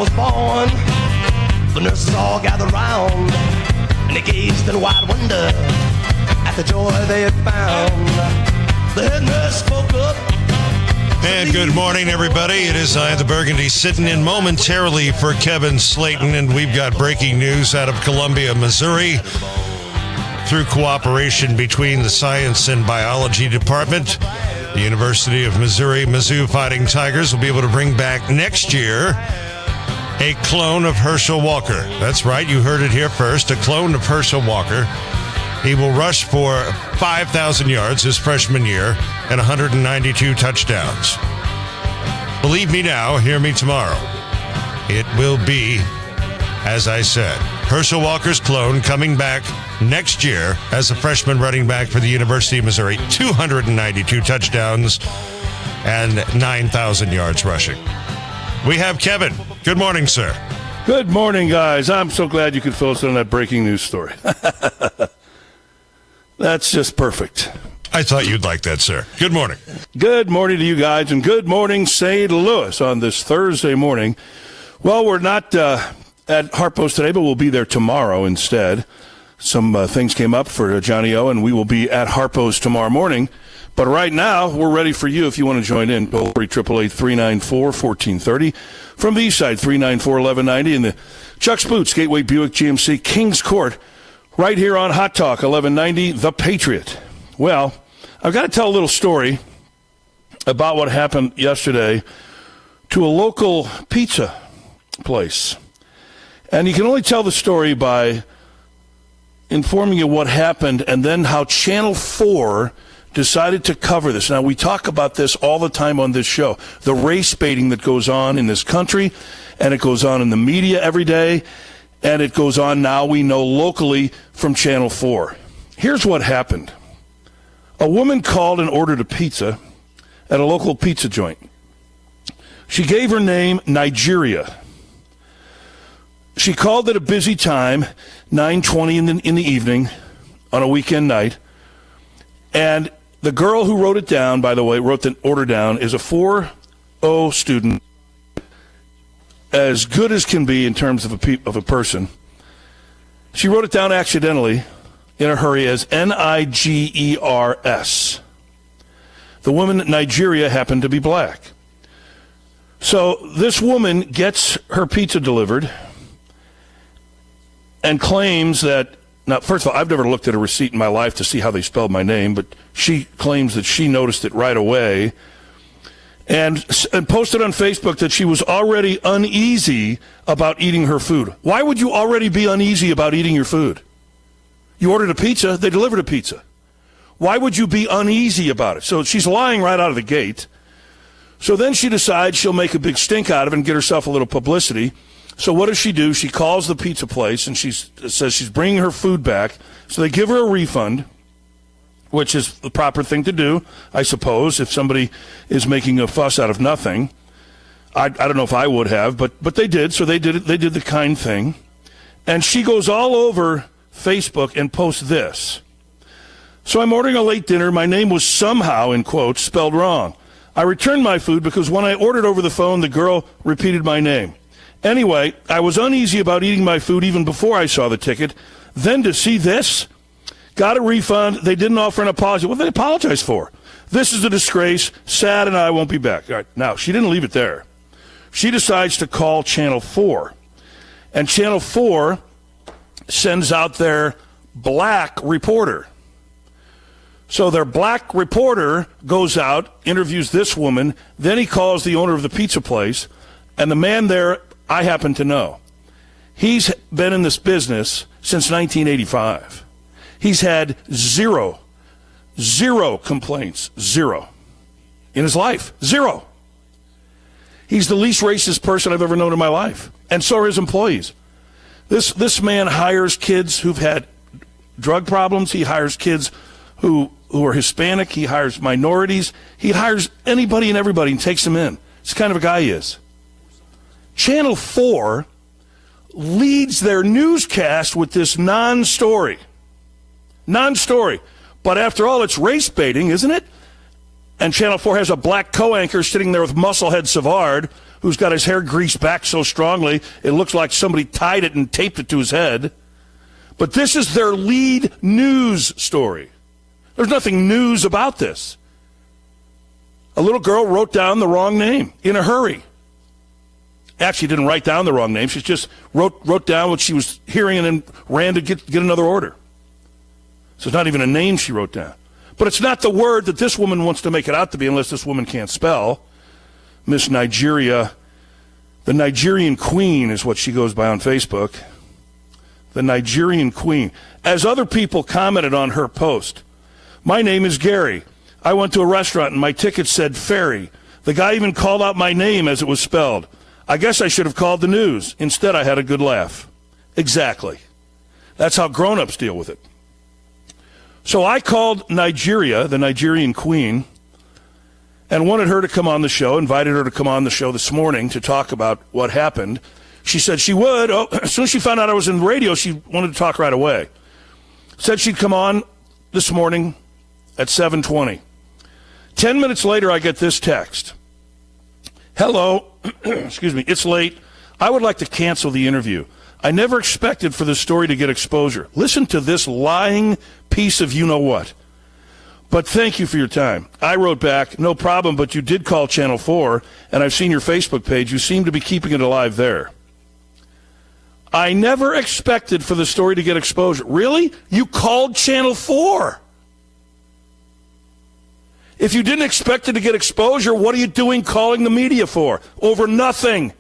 was born, the nurses all gathered round, and they gazed in wide wonder at the joy they had found. The head nurse spoke up. And good morning, everybody. It is I, the Burgundy, sitting in momentarily for Kevin Slaten, and we've got breaking news out of Columbia, Missouri. Through cooperation between the Science and Biology Department, the University of Missouri, Mizzou Fighting Tigers will be able to bring back next year a clone of Herschel Walker. That's right, you heard it here first, a clone of Herschel Walker. He will rush for 5,000 yards his freshman year and 192 touchdowns. Believe me now, hear me tomorrow. It will be, as I said, Herschel Walker's clone coming back next year as a freshman running back for the University of Missouri, 292 touchdowns and 9,000 yards rushing. We have Kevin. Good morning, sir. Good morning, guys. I'm so glad you could fill us in on that breaking news story. That's just perfect. I thought you'd like that, sir. Good morning. Good morning to you guys, and good morning, St. Louis, on this Thursday morning. Well, we're not at Harpo's today, but we'll be there tomorrow instead. Some things came up for Johnny O, and we will be at Harpo's tomorrow morning. But right now, we're ready for you if you want to join in. Toll free 888-394-1430. From the east side, 394-1190. And the Chuck's Boots, Gateway Buick GMC, Kings Court, right here on Hot Talk, 1190, The Patriot. Well, I've got to tell a little story about what happened yesterday to a local pizza place. And you can only tell the story by informing you what happened and then how Channel 4 decided to cover this. Now, we talk about this all the time on this show, the race baiting that goes on in this country, and it goes on in the media every day, and it goes on now, we know, locally from Channel 4. Here's what happened. A woman called and ordered a pizza at a local pizza joint. She gave her name, Nigeria. She called at a busy time, 9:20 in the evening on a weekend night. And the girl who wrote it down, by the way, wrote the order down, is a 4.0 student, as good as can be in terms of a person. She wrote it down accidentally in a hurry as Nigers. The woman, Nigeria, happened to be black. So this woman gets her pizza delivered and claims that, now, first of all, I've never looked at a receipt in my life to see how they spelled my name, but she claims that she noticed it right away and posted on Facebook that she was already uneasy about eating her food. Why would you already be uneasy about eating your food? You ordered a pizza, they delivered a pizza. Why would you be uneasy about it? So she's lying right out of the gate. So then she decides she'll make a big stink out of it and get herself a little publicity. So what does she do? She calls the pizza place and she says she's bringing her food back. So they give her a refund, which is the proper thing to do, I suppose, if somebody is making a fuss out of nothing. I don't know if I would have, but they did. So they did it. They did the kind thing. And she goes all over Facebook and posts this. So I'm ordering a late dinner. My name was somehow, in quotes, spelled wrong. I returned my food because when I ordered over the phone, the girl repeated my name. Anyway, I was uneasy about eating my food even before I saw the ticket. Then to see this, got a refund. They didn't offer an apology. What did they apologize for? This is a disgrace. Sad, and I won't be back. All right. Now, she didn't leave it there. She decides to call Channel 4. And Channel 4 sends out their black reporter. So their black reporter goes out, interviews this woman, then he calls the owner of the pizza place, and the man there I happen to know. He's been in this business since 1985. He's had zero complaints, zero, in his life, zero. He's the least racist person I've ever known in my life, and so are his employees. This man hires kids who've had drug problems. He hires kids who are Hispanic. He hires minorities. He hires anybody and everybody and takes them in. It's the kind of a guy he is. Channel 4 leads their newscast with this non-story. Non-story. But after all, it's race baiting, isn't it? And Channel 4 has a black co-anchor sitting there with Musclehead Savard who's got his hair greased back so strongly it looks like somebody tied it and taped it to his head. But this is their lead news story. There's nothing news about this. A little girl wrote down the wrong name in a hurry. Actually, didn't write down the wrong name. She just wrote down what she was hearing and then ran to get another order. So it's not even a name she wrote down. But it's not the word that this woman wants to make it out to be unless this woman can't spell. Miss Nigeria, the Nigerian Queen is what she goes by on Facebook. The Nigerian Queen. As other people commented on her post, my name is Gary. I went to a restaurant and my ticket said Ferry. The guy even called out my name as it was spelled. I guess I should have called the news. Instead, I had a good laugh. Exactly. That's how grown-ups deal with it. So I called Nigeria, the Nigerian Queen, and wanted her to come on the show, invited her to come on the show this morning to talk about what happened. She said she would. As soon as she found out I was in the radio, she wanted to talk right away. Said she'd come on this morning at 7:20. 10 minutes later, I get this text. Hello, excuse me, it's late. I would like to cancel the interview. I never expected for this story to get exposure. Listen to this lying piece of you-know-what. But thank you for your time. I wrote back, no problem, but you did call Channel 4, and I've seen your Facebook page. You seem to be keeping it alive there. I never expected for the story to get exposure. Really? You called Channel 4? If you didn't expect it to get exposure, what are you doing calling the media for? Over nothing.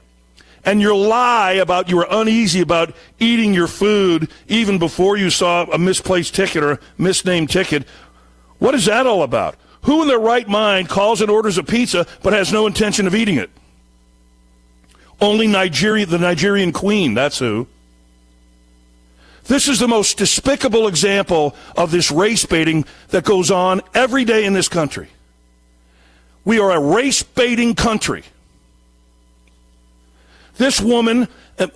And your lie about you were uneasy about eating your food even before you saw a misplaced ticket or a misnamed ticket, what is that all about? Who in their right mind calls and orders a pizza but has no intention of eating it? Only Nigeria, the Nigerian Queen, that's who. This is the most despicable example of this race baiting that goes on every day in this country. We are a race baiting country. This woman,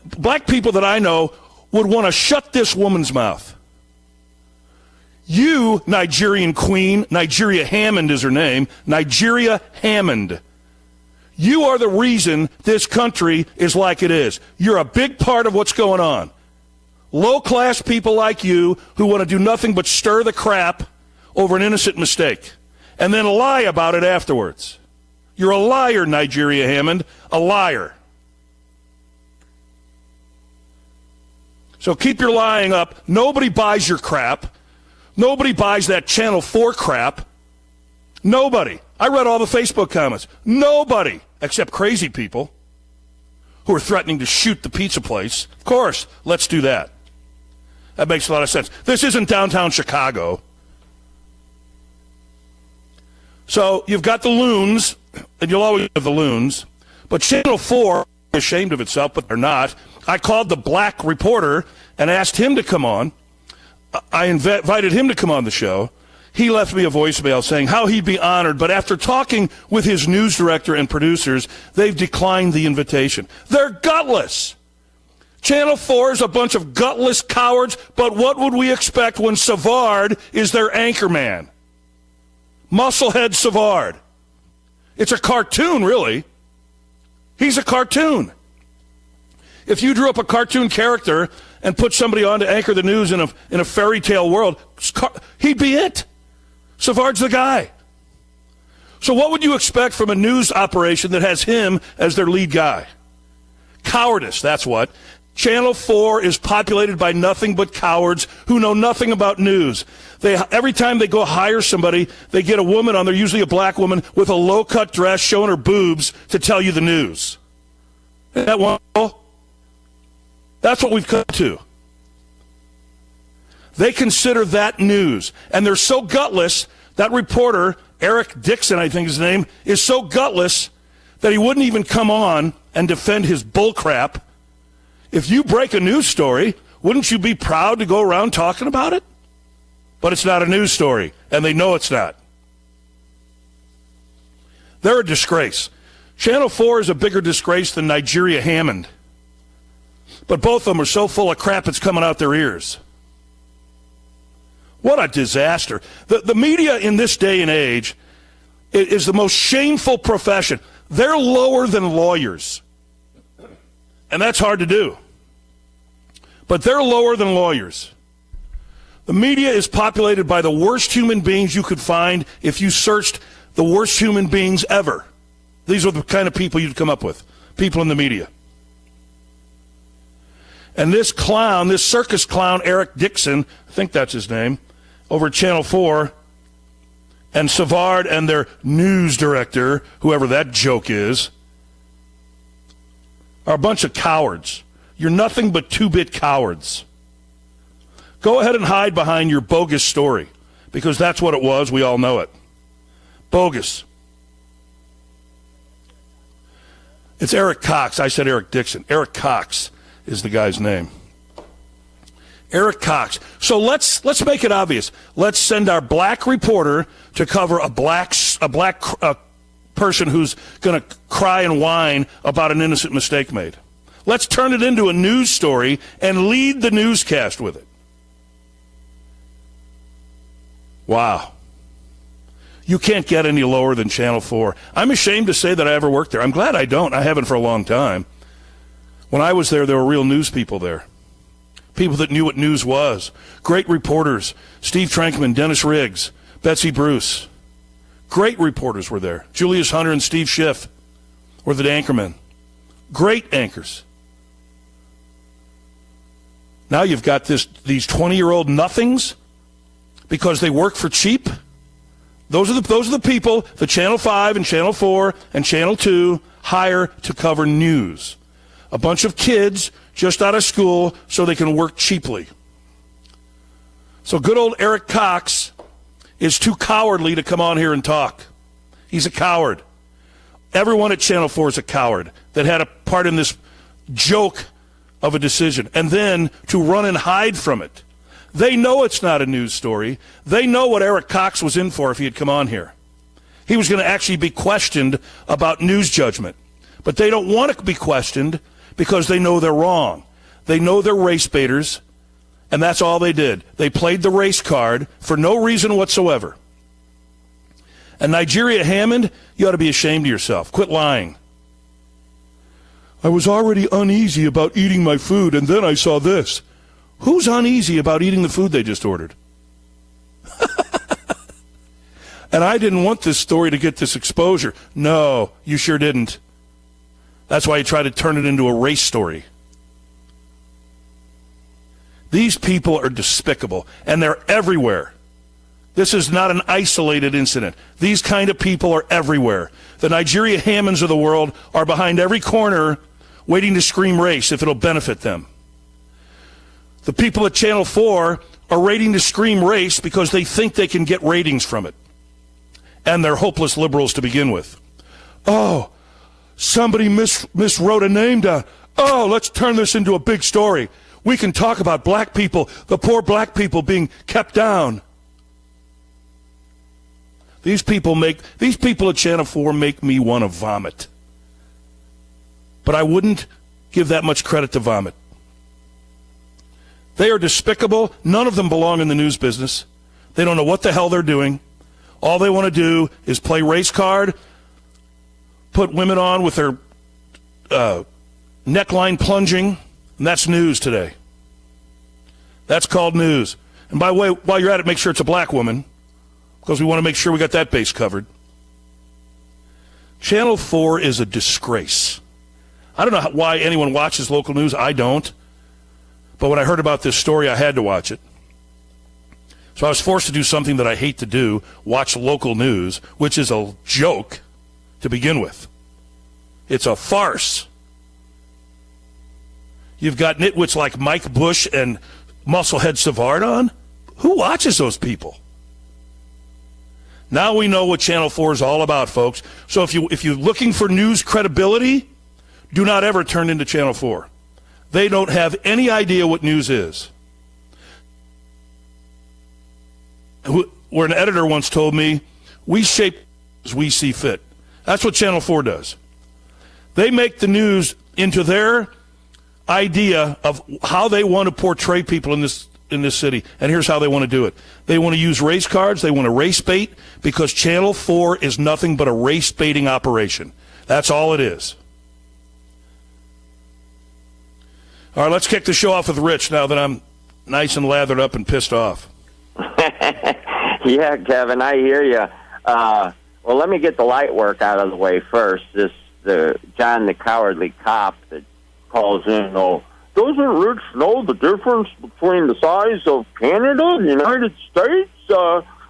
black people that I know, would want to shut this woman's mouth. You, Nigerian Queen, Nigeria Hammond is her name, Nigeria Hammond. You are the reason this country is like it is. You're a big part of what's going on. Low-class people like you who want to do nothing but stir the crap over an innocent mistake and then lie about it afterwards. You're a liar, Nigeria Hammond, a liar. So keep your lying up. Nobody buys your crap. Nobody buys that Channel 4 crap. Nobody. I read all the Facebook comments. Nobody, except crazy people who are threatening to shoot the pizza place. Of course, let's do that. That makes a lot of sense. This isn't downtown Chicago. So you've got the loons, and you'll always have the loons. But Channel 4 is ashamed of itself, but they're not. I called the black reporter and asked him to come on. I invited him to come on the show. He left me a voicemail saying how he'd be honored, but after talking with his news director and producers, they've declined the invitation. They're gutless. Channel 4 is a bunch of gutless cowards, but what would we expect when Savard is their anchor man? Musclehead Savard. It's a cartoon, really. He's a cartoon. If you drew up a cartoon character and put somebody on to anchor the news in a fairy tale world, he'd be it. Savard's the guy. So what would you expect from a news operation that has him as their lead guy? Cowardice, that's what. Channel 4 is populated by nothing but cowards who know nothing about news. Every time they go hire somebody, they get a woman on there, usually a black woman, with a low-cut dress showing her boobs to tell you the news. Isn't that wonderful? That's what we've come to. They consider that news. And they're so gutless, that reporter, Eric Dixon, I think his name, is so gutless that he wouldn't even come on and defend his bullcrap. If you break a news story, wouldn't you be proud to go around talking about it? But it's not a news story, and they know it's not. They're a disgrace. Channel 4 is a bigger disgrace than Nigeria Hammond. But both of them are so full of crap it's coming out their ears. What a disaster. The media in this day and age is the most shameful profession. They're lower than lawyers. And that's hard to do. But they're lower than lawyers. The media is populated by the worst human beings you could find if you searched the worst human beings ever. These are the kind of people you'd come up with, people in the media. And this clown, this circus clown, Eric Dixon, I think that's his name, over at Channel 4, and Savard and their news director, whoever that joke is, are a bunch of cowards. You're nothing but two-bit cowards. Go ahead and hide behind your bogus story, because that's what it was. We all know it. Bogus. It's Eric Cox. I said Eric Dixon. Eric Cox is the guy's name. Eric Cox. So let's make it obvious. Let's send our black reporter to cover a black person who's going to cry and whine about an innocent mistake made. Let's turn it into a news story and lead the newscast with it. Wow. You can't get any lower than Channel 4. I'm ashamed to say that I ever worked there. I'm glad I don't. I haven't for a long time. When I was there were real news people there. People that knew what news was. Great reporters. Steve Trankman, Dennis Riggs, Betsy Bruce. Great reporters were there. Julius Hunter and Steve Schiff were the anchormen. Great anchors. Now you've got these 20-year-old nothings because they work for cheap. Those are the people that Channel 5 and Channel 4 and Channel 2 hire to cover news. A bunch of kids just out of school so they can work cheaply. So good old Eric Cox is too cowardly to come on here and talk. He's a coward. Everyone at Channel 4 is a coward that had a part in this joke of a decision. And then to run and hide from it. They know it's not a news story. They know what Eric Cox was in for if he had come on here. He was going to actually be questioned about news judgment. But they don't want to be questioned because they know they're wrong. They know they're race baiters, and that's all they did. They played the race card for no reason whatsoever. And Nigeria Hammond, you ought to be ashamed of yourself. Quit lying. I was already uneasy about eating my food, and then I saw this. Who's uneasy about eating the food they just ordered? And I didn't want this story to get this exposure. No, you sure didn't. That's why you try to turn it into a race story. These people are despicable, and they're everywhere. This is not an isolated incident. These kind of people are everywhere. The Nigeria Hammonds of the world are behind every corner waiting to scream race if it'll benefit them. The people at Channel 4 are waiting to scream race because they think they can get ratings from it. And they're hopeless liberals to begin with. Oh, somebody miswrote a name down. Oh, let's turn this into a big story. We can talk about black people, the poor black people being kept down. These people at Channel 4 make me want to vomit. But I wouldn't give that much credit to vomit. They are despicable. None of them belong in the news business. They don't know what the hell they're doing. All they want to do is play race card, put women on with their neckline plunging, and that's news today. That's called news. And by the way, while you're at it, make sure it's a black woman, because we want to make sure we got that base covered. Channel 4 is a disgrace. I don't know why anyone watches local news. I don't. But when I heard about this story, I had to watch it. So I was forced to do something that I hate to do, watch local news, which is a joke to begin with. It's a farce. You've got nitwits like Mike Bush and Musclehead Savard on. Who watches those people? Now we know what Channel 4 is all about, folks. So if you're looking for news credibility, do not ever turn into Channel 4. They don't have any idea what news is. Where an editor once told me, we shape as we see fit. That's what Channel 4 does. They make the news into their idea of how they want to portray people in this city. And here's how they want to do it. They want to use race cards. They want to race bait because Channel 4 is nothing but a race baiting operation. That's all it is. All right, let's kick the show off with Rich now that I'm nice and lathered up and pissed off. Yeah, Kevin, I hear you. Well, let me get the light work out of the way first. The John the Cowardly Cop that calls in, doesn't Rich know the difference between the size of Canada and the United States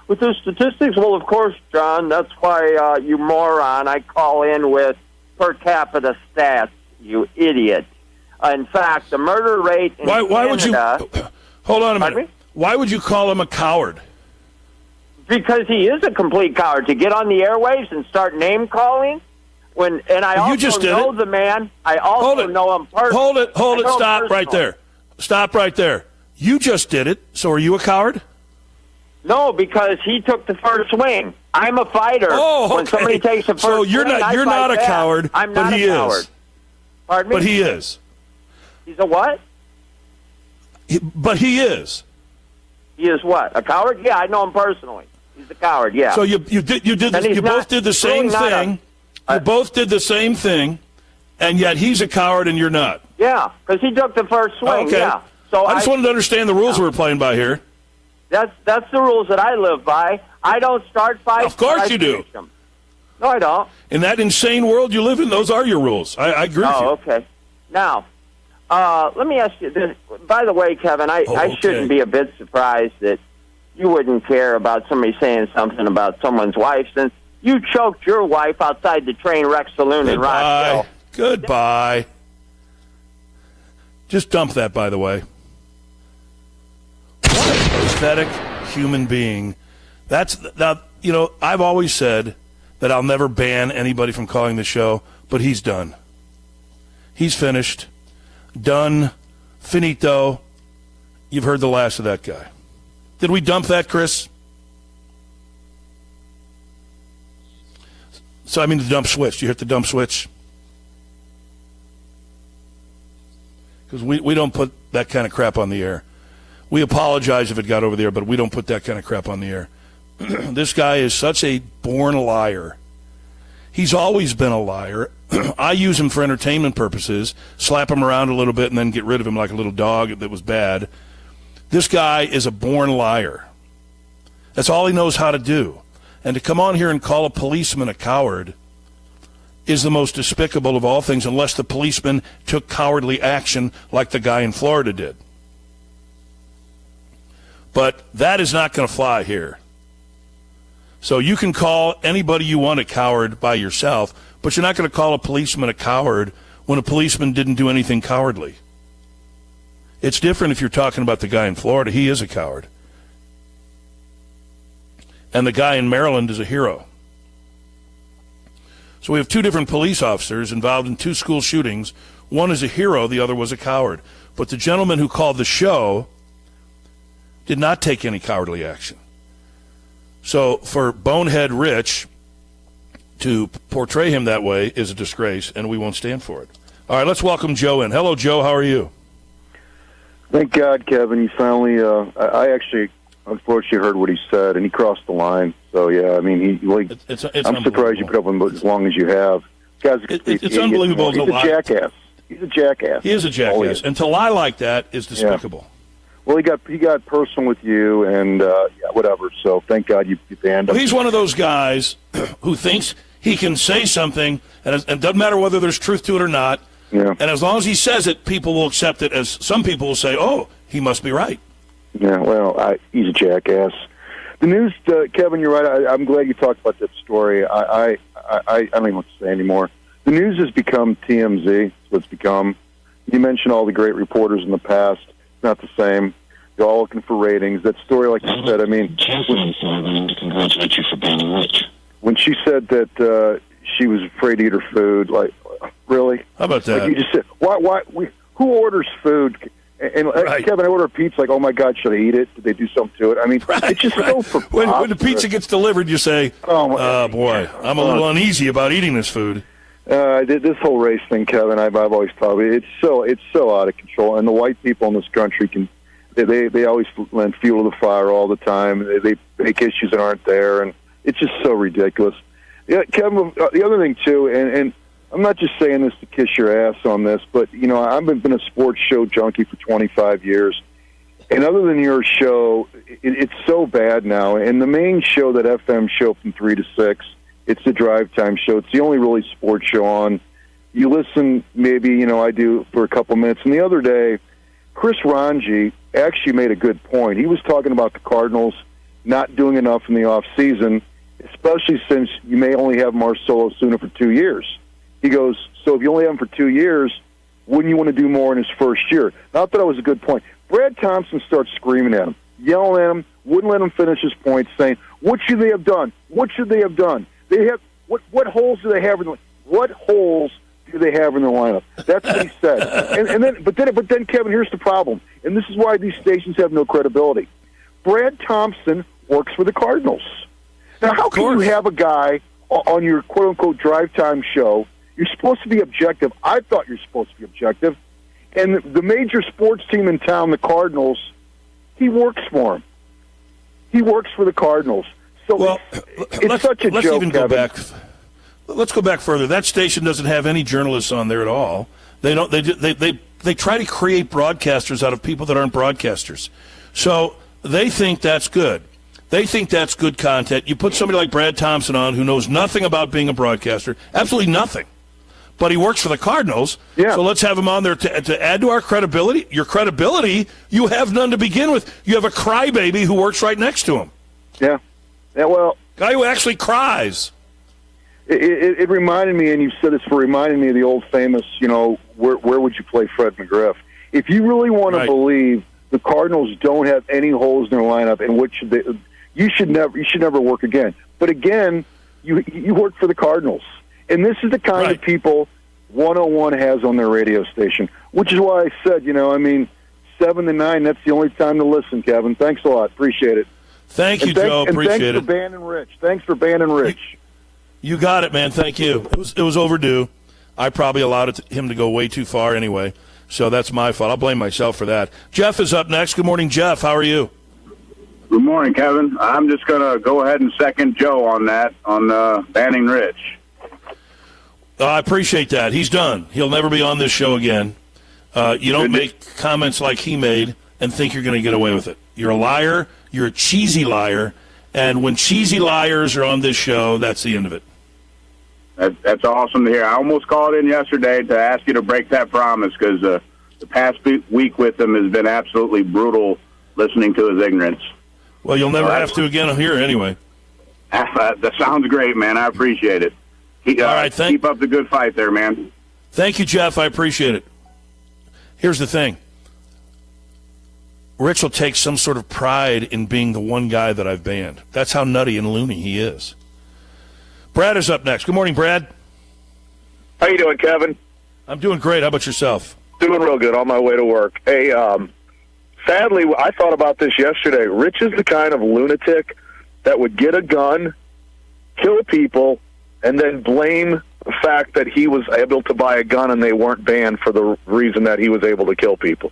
with the statistics? Well, of course, John, that's why, you moron, I call in with per capita stats, you idiot. In fact, the murder rate in Canada... Why would you... Hold on a minute. Why would you call him a coward? Because he is a complete coward. To get on the airwaves and start name-calling... I also know the man. I also know him personally. Hold it. Stop right there. Stop right there. You just did it. So are you a coward? No, because he took the first swing. I'm a fighter. Oh, okay. When somebody takes the first swing, you're not a coward, I'm not but he a coward. is. Pardon me? But he is. He's a what? But he is. He is what? A coward? Yeah, I know him personally. He's a coward. Yeah. So you both did the same thing. You both did the same thing, and yet he's a coward and you're not. Yeah, because he took the first swing. Okay. Yeah. So I just wanted to understand the rules we're playing by here. That's the rules that I live by. I don't start fights. Of course you do. Them. No, I don't. In that insane world you live in, those are your rules. I agree with you. Oh, okay. Now, let me ask you this. By the way, Kevin, I shouldn't be a bit surprised that you wouldn't care about somebody saying something about someone's wife, since you choked your wife outside the train wreck saloon in Rockville. Goodbye. Just dump that, by the way. What a pathetic human being. I've always said that I'll never ban anybody from calling the show, but he's done. He's finished. Done. Finito. You've heard the last of that guy. Did we dump that, Chris? So, I mean, the dump switch. You hit the dump switch? Because we don't put that kind of crap on the air. We apologize if it got over the air, but we don't put that kind of crap on the air. This guy is such a born liar. He's always been a liar. I use him for entertainment purposes, slap him around a little bit, and then get rid of him like a little dog that was bad. This guy is a born liar. That's all he knows how to do. And to come on here and call a policeman a coward is the most despicable of all things, unless the policeman took cowardly action like the guy in Florida did. But that is not going to fly here. So you can call anybody you want a coward by yourself, but you're not going to call a policeman a coward when a policeman didn't do anything cowardly. It's different if you're talking about the guy in Florida. He is a coward. And the guy in Maryland is a hero. So we have two different police officers involved in two school shootings. One is a hero, the other was a coward. But the gentleman who called the show did not take any cowardly action. So for Bonehead Rich to portray him that way is a disgrace, and we won't stand for it. All right, let's welcome Joe in. Hello, Joe. How are you? Thank God, Kevin. He finally, I actually, unfortunately, heard what he said, and he crossed the line. So, yeah, I mean, I'm surprised you put up with him as long as you have. It's unbelievable. He's a jackass. He's a jackass. He is a jackass. And to lie like that is despicable. Yeah. Well, he got personal with you and whatever. So thank God you banned him. Well, he's one of those guys who thinks he can say something, and it doesn't matter whether there's truth to it or not. Yeah. And as long as he says it, people will accept it. As some people will say, "Oh, he must be right." Yeah. Well, he's a jackass. The news, Kevin, you're right. I'm glad you talked about that story. I don't even know what to say anymore. The news has become TMZ. It's what it's become. You mentioned all the great reporters in the past. Not the same. They're all looking for ratings. That story, like you said, I mean, to congratulate you for banning Rich. When she said that she was afraid to eat her food, like, really? How about that? Like you just said, who orders food? And right. Kevin, I order a pizza. Like, oh my God, should I eat it? Did they do something to it? I mean, it's just so preposterous. When the pizza gets delivered, you say, "Oh boy, I'm a little uneasy about eating this food." This whole race thing, Kevin, I've always thought it's so out of control, and the white people in this country they always lend fuel to the fire all the time. They make issues that aren't there, and it's just so ridiculous. Yeah, Kevin. The other thing too, and I'm not just saying this to kiss your ass on this, but, I've been a sports show junkie for 25 years. And other than your show, it's so bad now. And the main show, that FM show from 3 to 6, it's the drive time show. It's the only really sports show on. You listen, maybe, I do for a couple minutes. And the other day, Chris Ranji actually made a good point. He was talking about the Cardinals not doing enough in the offseason, especially since you may only have Marcelo Osuna for 2 years. He goes, so if you only have him for 2 years, wouldn't you want to do more in his first year? Not that it was a good point. Brad Thompson starts screaming at him, yelling at him, wouldn't let him finish his point, saying, what should they have done? What should they have done? They have what holes do they have in the what holes do they have in the lineup? That's what he said. But then Kevin, here's the problem, and this is why these stations have no credibility. Brad Thompson works for the Cardinals. Now, how can you have a guy on your quote-unquote drive time show? You're supposed to be objective. I thought you're supposed to be objective. And the major sports team in town, the Cardinals, he works for them. He works for the Cardinals. So it's such a joke, even go Kevin. back. Let's go back further. That station doesn't have any journalists on there at all. They don't. They try to create broadcasters out of people that aren't broadcasters. So they think that's good. They think that's good content. You put somebody like Brad Thompson on who knows nothing about being a broadcaster, absolutely nothing. But he works for the Cardinals, so let's have him on there to add to our credibility. Your credibility, you have none to begin with. You have a crybaby who works right next to him. Yeah, well... Guy who actually cries. It reminded me, and you've said this for reminding me of the old famous, where would you play Fred McGriff? If you really want to believe the Cardinals don't have any holes in their lineup, and you should never work again. But again, you work for the Cardinals. And this is the kind of people 101 has on their radio station, which is why I said, 7 to 9, that's the only time to listen, Kevin. Thanks a lot. Appreciate it. Thank you, Joe. Appreciate it. Thanks for banning Rich. You got it, man. Thank you. It was overdue. I probably allowed him to go way too far anyway, so that's my fault. I'll blame myself for that. Jeff is up next. Good morning, Jeff. How are you? Good morning, Kevin. I'm just going to go ahead and second Joe on that, on banning Rich. I appreciate that. He's done. He'll never be on this show again. You don't make comments like he made and think you're going to get away with it. You're a liar. You're a cheesy liar. And when cheesy liars are on this show, that's the end of it. That's awesome to hear. I almost called in yesterday to ask you to break that promise because the past week with him has been absolutely brutal listening to his ignorance. Well, you'll never have to again here anyway. That sounds great, man. I appreciate it. All right, keep up the good fight there, man. Thank you, Jeff. I appreciate it. Here's the thing. Rich will take some sort of pride in being the one guy that I've banned. That's how nutty and loony he is. Brad is up next. Good morning, Brad. How you doing, Kevin? I'm doing great. How about yourself? Doing real good on my way to work. Hey, sadly, I thought about this yesterday. Rich is the kind of lunatic that would get a gun, kill people, and then blame the fact that he was able to buy a gun and they weren't banned for the reason that he was able to kill people.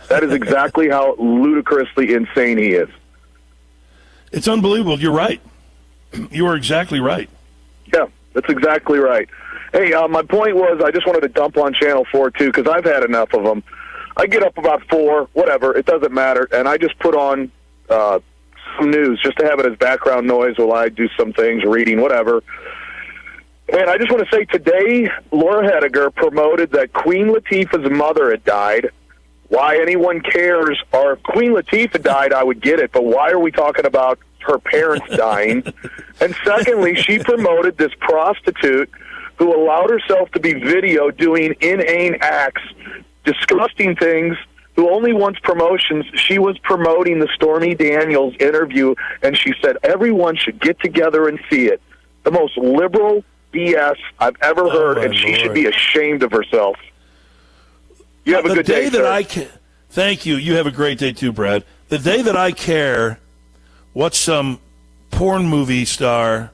That is exactly how ludicrously insane he is. It's unbelievable. You're right. You are exactly right. Yeah, that's exactly right. Hey, my point was I just wanted to dump on Channel 4, too, because I've had enough of them. I get up about 4, whatever, it doesn't matter, and I just put on some news just to have it as background noise while I do some things, reading, whatever. And I just want to say today, Laura Hediger promoted that Queen Latifah's mother had died. Why anyone cares, or if Queen Latifah died, I would get it, but why are we talking about her parents dying? And secondly, she promoted this prostitute who allowed herself to be videoed doing inane acts, disgusting things, who only wants promotions. She was promoting the Stormy Daniels interview, and she said everyone should get together and see it. The most liberal BS I've ever heard, and she should be ashamed of herself. You have a good day, sir. Thank you. You have a great day too, Brad. The day that I care what some porn movie star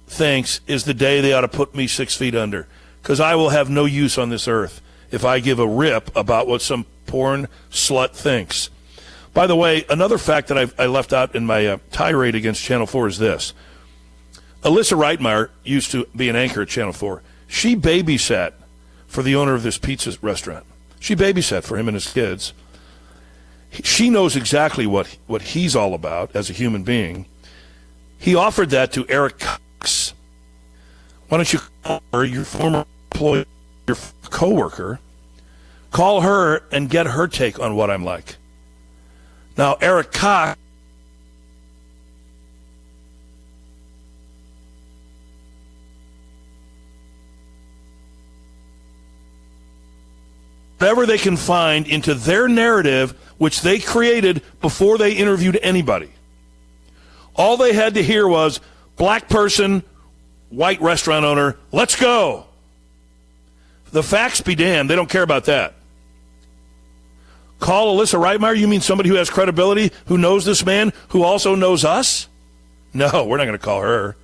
thinks is the day they ought to put me 6 feet under, because I will have no use on this earth if I give a rip about what some porn slut thinks. By the way, another fact that I left out in my tirade against Channel 4 is this. Alyssa Reitmeyer used to be an anchor at Channel 4. She babysat for the owner of this pizza restaurant. She babysat for him and his kids. She knows exactly what he's all about as a human being. He offered that to Eric Cox. Why don't you call her, your former employee, your coworker, call her and get her take on what I'm like. Now, Eric Cox whatever they can find into their narrative, which they created before they interviewed anybody. All they had to hear was, black person, white restaurant owner, let's go. The facts be damned. They don't care about that. Call Alyssa Reitmeyer? You mean somebody who has credibility, who knows this man, who also knows us? No, we're not going to call her.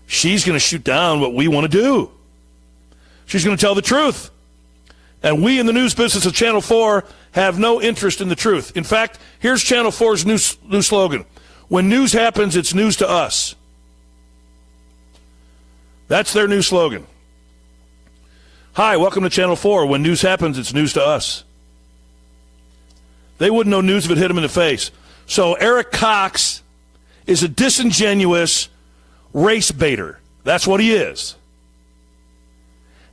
She's going to shoot down what we want to do. She's going to tell the truth. And we in the news business of Channel 4 have no interest in the truth. In fact, here's Channel 4's new slogan. When news happens, it's news to us. That's their new slogan. Hi, welcome to Channel 4. When news happens, it's news to us. They wouldn't know news if it hit them in the face. So Eric Cox is a disingenuous race baiter. That's what he is.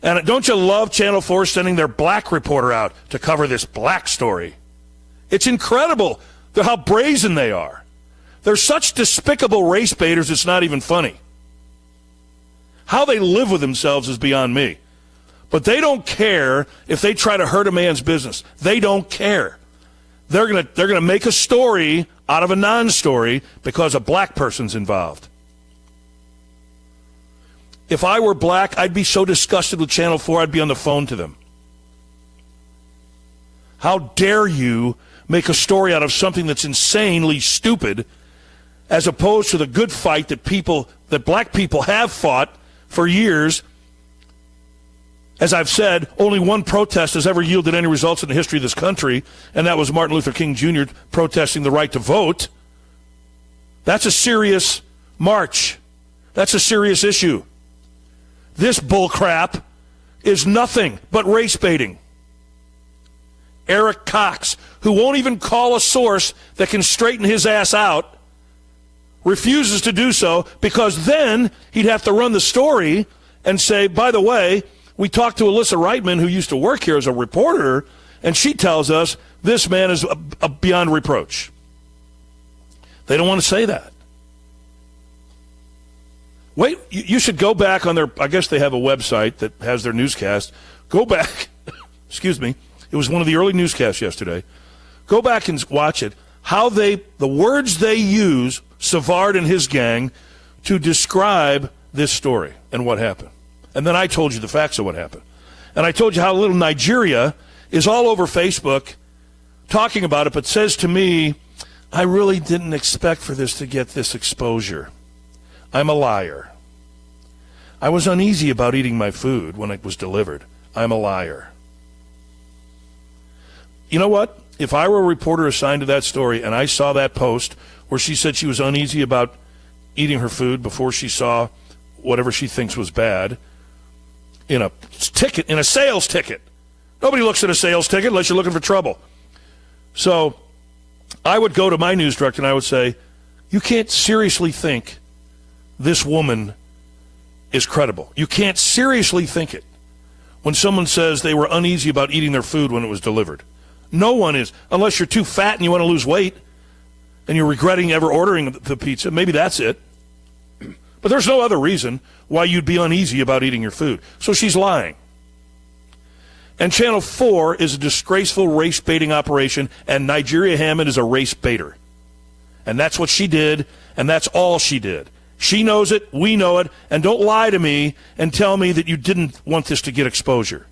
And don't you love Channel 4 sending their black reporter out to cover this black story? It's incredible how brazen they are. They're such despicable race baiters, it's not even funny. How they live with themselves is beyond me. But they don't care if they try to hurt a man's business. They don't care. They're gonna make a story out of a non-story because a black person's involved. If I were black, I'd be so disgusted with Channel 4, I'd be on the phone to them. How dare you make a story out of something that's insanely stupid, as opposed to the good fight that black people have fought for years. As I've said, only one protest has ever yielded any results in the history of this country, and that was Martin Luther King Jr. protesting the right to vote. That's a serious march. That's a serious issue. This bullcrap is nothing but race baiting. Eric Cox, who won't even call a source that can straighten his ass out, refuses to do so because then he'd have to run the story and say, by the way, we talked to Alyssa Reitman, who used to work here as a reporter, and she tells us this man is beyond reproach. They don't want to say that. Wait, you should go back on I guess they have a website that has their newscast. Go back, excuse me, it was one of the early newscasts yesterday. Go back and watch it. The words they use, Savard and his gang, to describe this story and what happened. And then I told you the facts of what happened. And I told you how little Nigeria is all over Facebook talking about it, but says to me, I really didn't expect for this to get this exposure. I'm a liar. I was uneasy about eating my food when it was delivered. I'm a liar. You know what? If I were a reporter assigned to that story and I saw that post where she said she was uneasy about eating her food before she saw whatever she thinks was bad, in a sales ticket. Nobody looks at a sales ticket unless you're looking for trouble. So I would go to my news director and I would say, you can't seriously think this woman is credible. You can't seriously think it when someone says they were uneasy about eating their food when it was delivered. No one is, unless you're too fat and you want to lose weight and you're regretting ever ordering the pizza. Maybe that's it. But there's no other reason why you'd be uneasy about eating your food. So she's lying. And Channel 4 is a disgraceful race-baiting operation, and Nigeria Hammond is a race baiter. And that's what she did, and that's all she did. She knows it, we know it, and don't lie to me and tell me that you didn't want this to get exposure.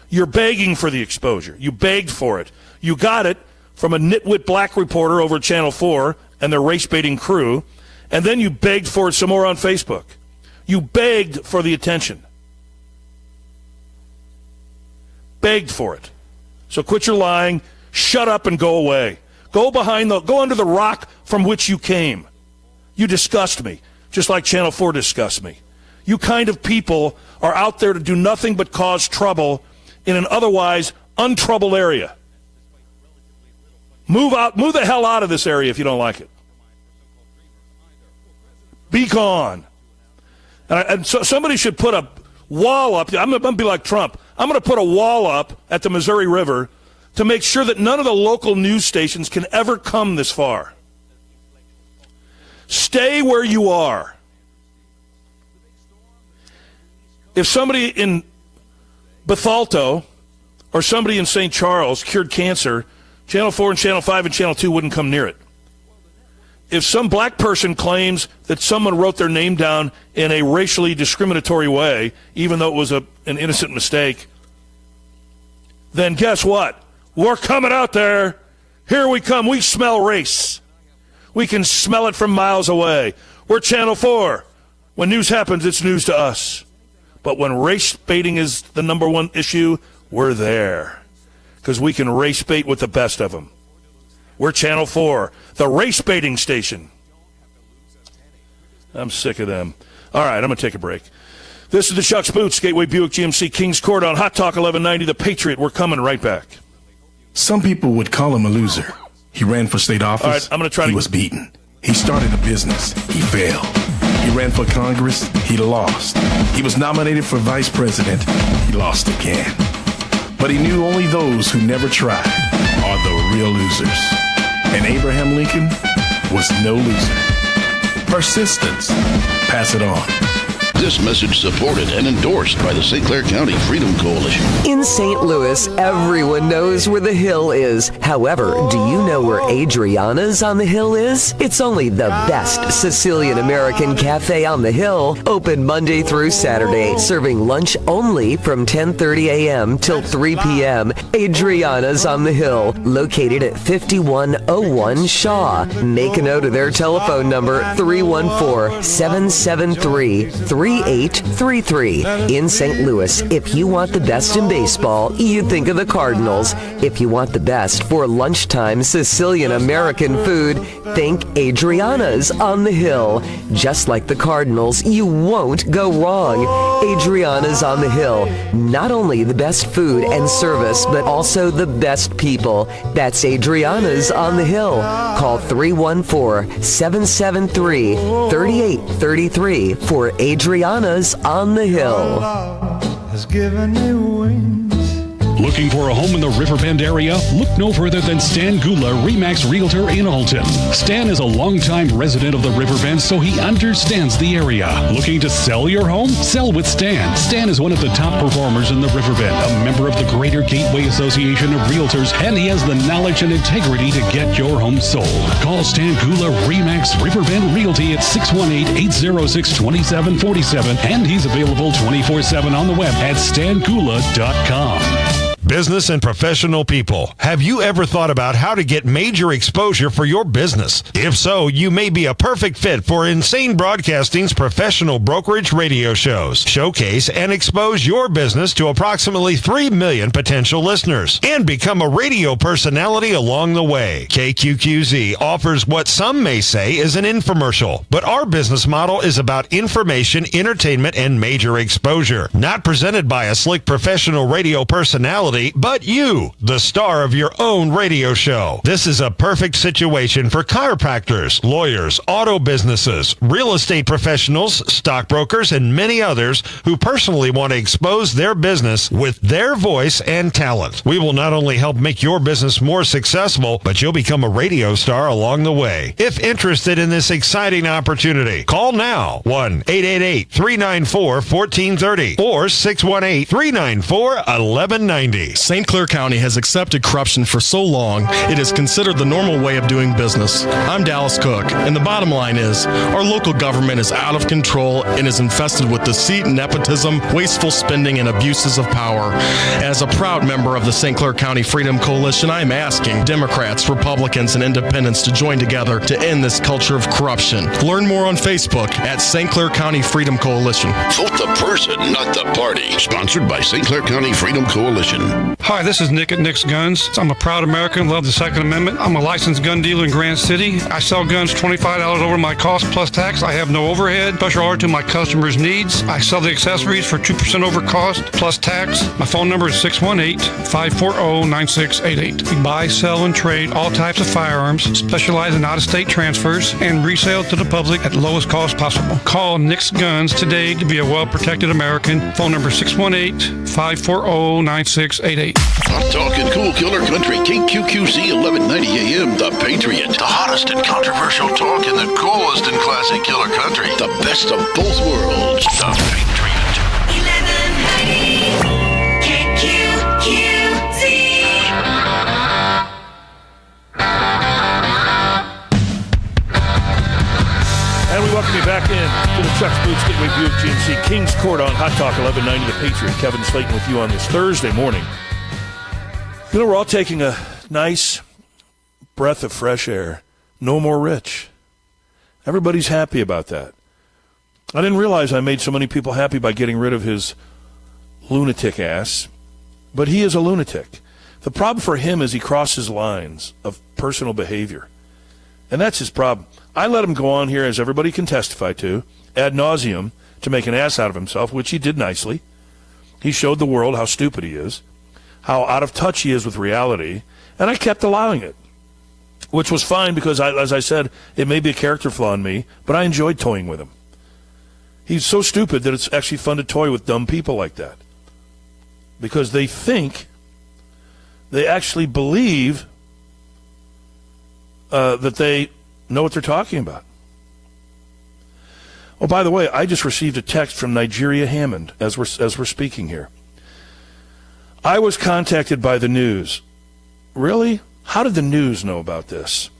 You're begging for the exposure. You begged for it. You got it from a nitwit black reporter over at Channel 4 and their race-baiting crew, and then you begged for it some more on Facebook. You begged for the attention. Begged for it. So quit your lying, shut up and go away. Go under the rock from which you came. You disgust me, just like Channel 4 disgusts me. you kind of people are out there to do nothing but cause trouble in an otherwise untroubled area. Move the hell out of this area if you don't like it. Be gone. And so somebody should put a wall up. I'm going to be like Trump. I'm going to put a wall up at the Missouri River to make sure that none of the local news stations can ever come this far. Stay where you are. If somebody in Bethalto or somebody in St. Charles cured cancer, Channel 4 and Channel 5 and Channel 2 wouldn't come near it. If some black person claims that someone wrote their name down in a racially discriminatory way, even though it was an innocent mistake, then guess what? We're coming out there. Here we come. We smell race. We can smell it from miles away. We're Channel 4. When news happens, it's news to us. But when race baiting is the number one issue, we're there. Because we can race bait with the best of them. We're Channel 4, the race baiting station. I'm sick of them. All right, I'm going to take a break. This is the Chuck's Boots, Gateway Buick GMC, Kings Court on Hot Talk 1190, The Patriot. We're coming right back. Some people would call him a loser. He ran for state office. All right, I'm going to try. He was beaten. He started a business. He failed. He ran for Congress. He lost. He was nominated for vice president. He lost again. But he knew only those who never tried are the real losers. And Abraham Lincoln was no loser. Persistence. Pass it on. This message supported and endorsed by the St. Clair County Freedom Coalition. In St. Louis, everyone knows where the Hill is. However, do you know where Adriana's on the Hill is? It's only the best Sicilian American cafe on the Hill, open Monday through Saturday, serving lunch only from 10:30 a.m. till 3 p.m. Adriana's on the Hill, located at 5101 Shaw. Make a note of their telephone number, 314-773-3833. In St. Louis, if you want the best in baseball, you think of the Cardinals. If you want the best for lunchtime Sicilian American food, think Adriana's on the Hill. Just like the Cardinals, you won't go wrong. Adriana's on the Hill. Not only the best food and service, but also the best people. That's Adriana's on the Hill. Call 314-773-3833 for Adriana's on the Hill. Has given me wings. Looking for a home in the Riverbend area? Look no further than Stan Gula, RE/MAX Realtor in Alton. Stan is a longtime resident of the Riverbend, so he understands the area. Looking to sell your home? Sell with Stan. Stan is one of the top performers in the Riverbend, a member of the Greater Gateway Association of Realtors, and he has the knowledge and integrity to get your home sold. Call Stan Gula, RE/MAX Riverbend Realty at 618-806-2747, and he's available 24/7 on the web at stangula.com. Business and professional people, have you ever thought about how to get major exposure for your business? If so, you may be a perfect fit for Insane Broadcasting's professional brokerage radio shows. Showcase and expose your business to approximately 3 million potential listeners and become a radio personality along the way. KQQZ offers what some may say is an infomercial, but our business model is about information, entertainment, and major exposure. Not presented by a slick professional radio personality, but you, the star of your own radio show. This is a perfect situation for chiropractors, lawyers, auto businesses, real estate professionals, stockbrokers, and many others who personally want to expose their business with their voice and talent. We will not only help make your business more successful, but you'll become a radio star along the way. If interested in this exciting opportunity, call now, 1-888-394-1430 or 618-394-1190. St. Clair County has accepted corruption for so long, it is considered the normal way of doing business. I'm Dallas Cook, and the bottom line is, our local government is out of control and is infested with deceit, nepotism, wasteful spending, and abuses of power. As a proud member of the St. Clair County Freedom Coalition, I'm asking Democrats, Republicans, and Independents to join together to end this culture of corruption. Learn more on Facebook at St. Clair County Freedom Coalition. Vote the person, not the party. Sponsored by St. Clair County Freedom Coalition. Hi, this is Nick at Nick's Guns. I'm a proud American, love the Second Amendment. I'm a licensed gun dealer in Grand City. I sell guns $25 over my cost plus tax. I have no overhead. Special order to my customers' needs. I sell the accessories for 2% over cost plus tax. My phone number is 618-540-9688. We buy, sell, and trade all types of firearms, specialize in out-of-state transfers, and resale to the public at the lowest cost possible. Call Nick's Guns today to be a well-protected American. Phone number 618-540-9688. Hot talking cool killer country, KQQC 1190 AM, The Patriot. The hottest and controversial talk in the coolest and classic killer country. The best of both worlds. The Patriot. 1190 KQQC. And we welcome you back in to the Chuck's Boots Gateway Buick GMC Kings Court on Hot Talk 1190 The Patriot. Kevin Slaten with you on this Thursday morning. You know, we're all taking a nice breath of fresh air. No more Rich. Everybody's happy about that. I didn't realize I made so many people happy by getting rid of his lunatic ass, but he is a lunatic. The problem for him is he crosses lines of personal behavior, and that's his problem. I let him go on here, as everybody can testify to, ad nauseum, to make an ass out of himself, which he did nicely. He showed the world how stupid he is, how out of touch he is with reality, and I kept allowing it, which was fine because, as I said, it may be a character flaw in me, but I enjoyed toying with him. He's so stupid that it's actually fun to toy with dumb people like that because they think, they actually believe that they know what they're talking about. Oh, by the way, I just received a text from Nigerian Hammond as we're speaking here. I was contacted by the news. Really? How did the news know about this?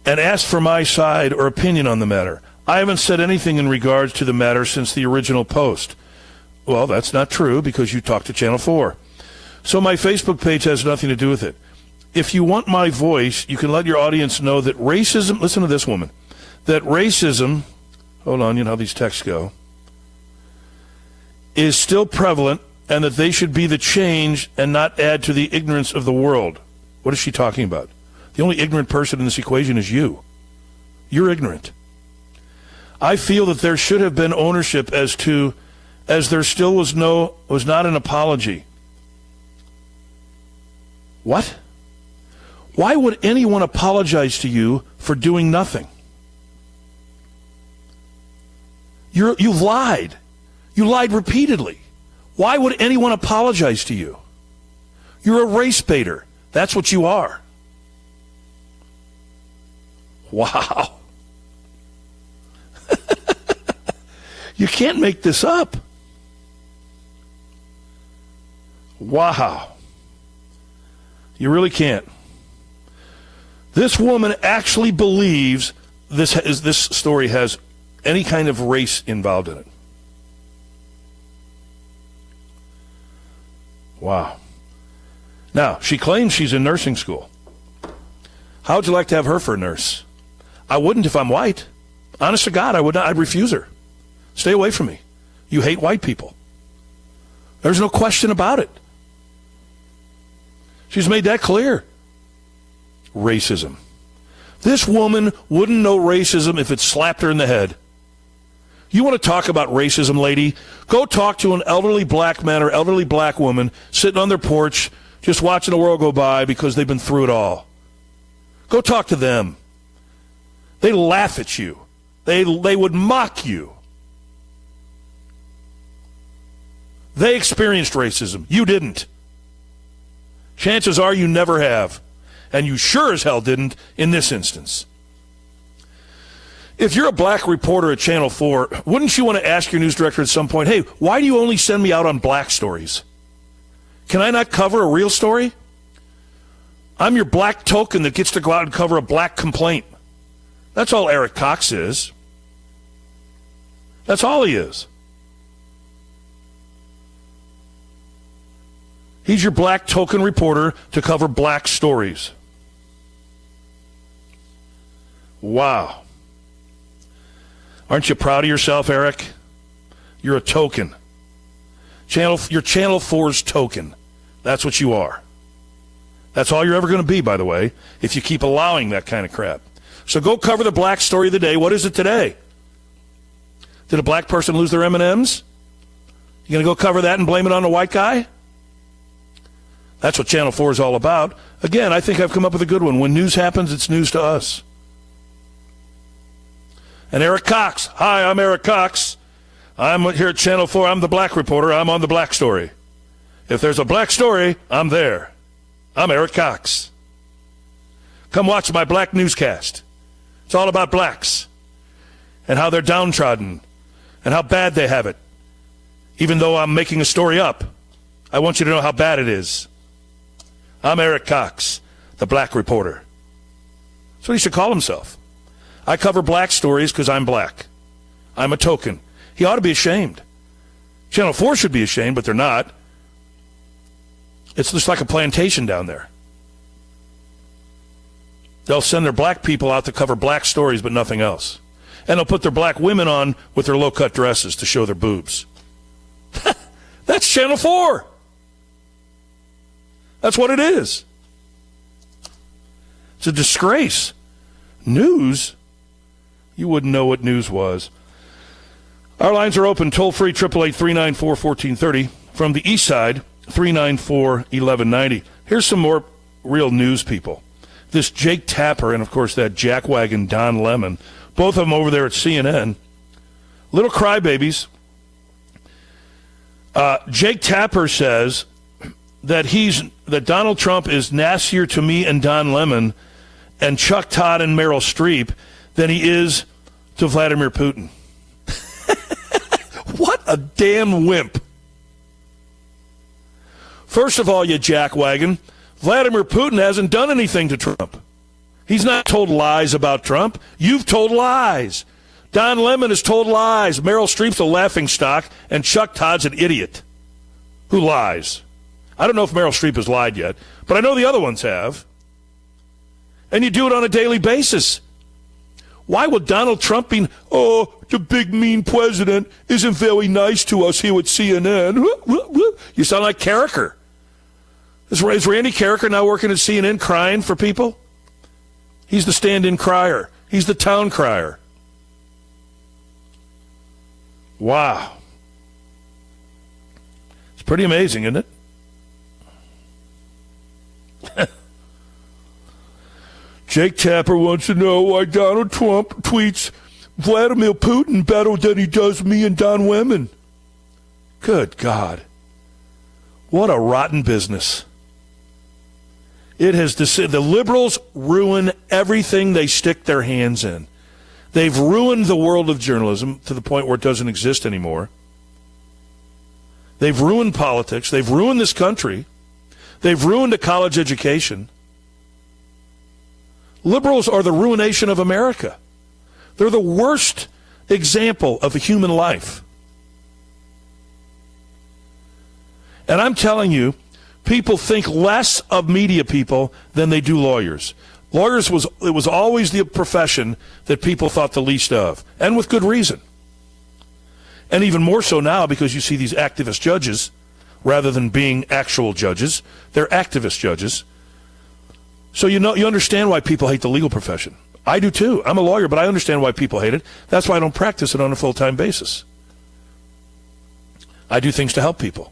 And asked for my side or opinion on the matter. I haven't said anything in regards to the matter since the original post. Well, that's not true because you talked to Channel 4. So my Facebook page has nothing to do with it. If you want my voice, you can let your audience know that racism, listen to this woman, that racism, hold on, you know how these texts go, is still prevalent and that they should be the change and not add to the ignorance of the world. What is she talking about? The only ignorant person in this equation is you. You're ignorant. I feel that there should have been ownership as there still was not an apology. What? Why would anyone apologize to you for doing nothing? You've lied. You lied repeatedly. Why would anyone apologize to you? You're a race baiter. That's what you are. Wow. You can't make this up. Wow. You really can't. This woman actually believes this story has any kind of race involved in it. Wow. Now, she claims she's in nursing school. How would you like to have her for a nurse? I wouldn't if I'm white. Honest to God, I would not. I'd refuse her. Stay away from me. You hate white people. There's no question about it. She's made that clear. Racism. This woman wouldn't know racism if it slapped her in the head. You want to talk about racism, lady? Go talk to an elderly black man or elderly black woman sitting on their porch just watching the world go by because they've been through it all. Go talk to them. They laugh at you. They would mock you. They experienced racism. You didn't. Chances are you never have. And you sure as hell didn't in this instance. If you're a black reporter at Channel 4, wouldn't you want to ask your news director at some point, hey, why do you only send me out on black stories? Can I not cover a real story? I'm your black token that gets to go out and cover a black complaint. That's all Eric Cox is. That's all he is. He's your black token reporter to cover black stories. Wow. Aren't you proud of yourself, Eric? You're a token. You're Channel 4's token. That's what you are. That's all you're ever going to be, by the way, if you keep allowing that kind of crap. So go cover the black story of the day. What is it today? Did a black person lose their M&Ms? You going to go cover that and blame it on the white guy? That's what Channel 4 is all about. Again, I think I've come up with a good one. When news happens, it's news to us. And Eric Cox. Hi, I'm Eric Cox. I'm here at Channel 4. I'm the black reporter. I'm on the black story. If there's a black story, I'm there. I'm Eric Cox. Come watch my black newscast. It's all about blacks and how they're downtrodden and how bad they have it. Even though I'm making a story up, I want you to know how bad it is. I'm Eric Cox, the black reporter. That's what he should call himself. I cover black stories because I'm black. I'm a token. He ought to be ashamed. Channel 4 should be ashamed, but they're not. It's just like a plantation down there. They'll send their black people out to cover black stories, but nothing else. And they'll put their black women on with their low-cut dresses to show their boobs. That's Channel 4. That's what it is. It's a disgrace. News? You wouldn't know what news was. Our lines are open, toll-free, 888-394-1430. From the east side, 394-1190. Here's some more real news people. This Jake Tapper and, of course, that jackwagon Don Lemon, both of them over there at CNN. Little crybabies. Jake Tapper says that Donald Trump is nastier to me and Don Lemon and Chuck Todd and Meryl Streep than he is to Vladimir Putin. What a damn wimp. First of all, you jackwagon, Vladimir Putin hasn't done anything to Trump. He's not told lies about Trump. You've told lies. Don Lemon has told lies. Meryl Streep's a laughingstock, and Chuck Todd's an idiot who lies. I don't know if Meryl Streep has lied yet, but I know the other ones have. And you do it on a daily basis. Why would Donald Trump be, the big mean president isn't very nice to us here at CNN? You sound like Carricker. Is Randy Carricker now working at CNN crying for people? He's the stand-in crier. He's the town crier. Wow. It's pretty amazing, isn't it? Jake Tapper wants to know why Donald Trump tweets Vladimir Putin better than he does me and Don Lemon. Good God. What a rotten business. It has the liberals ruin everything they stick their hands in. They've ruined the world of journalism to the point where it doesn't exist anymore. They've ruined politics. They've ruined this country. They've ruined a college education. Liberals are the ruination of America. They're the worst example of a human life. And I'm telling you, people think less of media people than they do lawyers. Lawyers was always the profession that people thought the least of, and with good reason. And even more so now because you see these activist judges, rather than being actual judges, they're activist judges. So you understand why people hate the legal profession. I do too. I'm a lawyer, but I understand why people hate it. That's why I don't practice it on a full-time basis. I do things to help people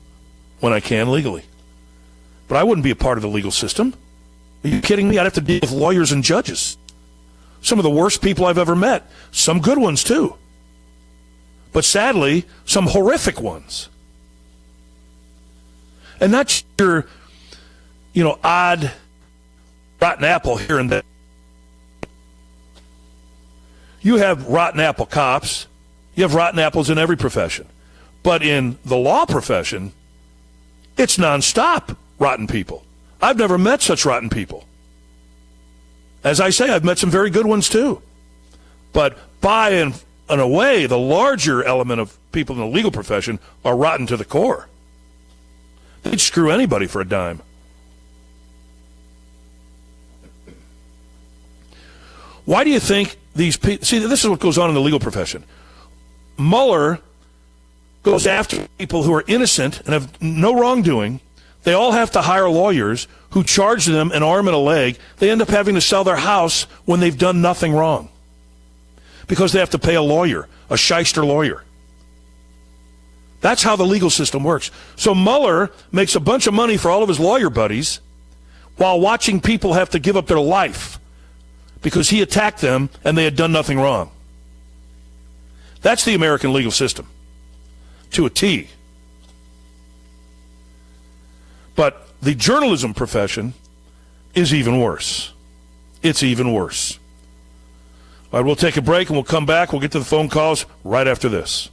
when I can legally. But I wouldn't be a part of the legal system. Are you kidding me? I'd have to deal with lawyers and judges. Some of the worst people I've ever met. Some good ones, too. But sadly, some horrific ones. And not your, odd, rotten apple here and there. You have rotten apple cops. You have rotten apples in every profession. But in the law profession, it's nonstop rotten people. I've never met such rotten people. As I say, I've met some very good ones too. But by and away, the larger element of people in the legal profession are rotten to the core. They'd screw anybody for a dime. Why do you think these people... See, this is what goes on in the legal profession. Mueller goes after people who are innocent and have no wrongdoing They all have to hire lawyers who charge them an arm and a leg. They end up having to sell their house when they've done nothing wrong because they have to pay a lawyer, a shyster lawyer. That's how the legal system works. So Mueller makes a bunch of money for all of his lawyer buddies while watching people have to give up their life because he attacked them and they had done nothing wrong. That's the American legal system, to a T. But the journalism profession is even worse. It's even worse. All right, we'll take a break and we'll come back. We'll get to the phone calls right after this.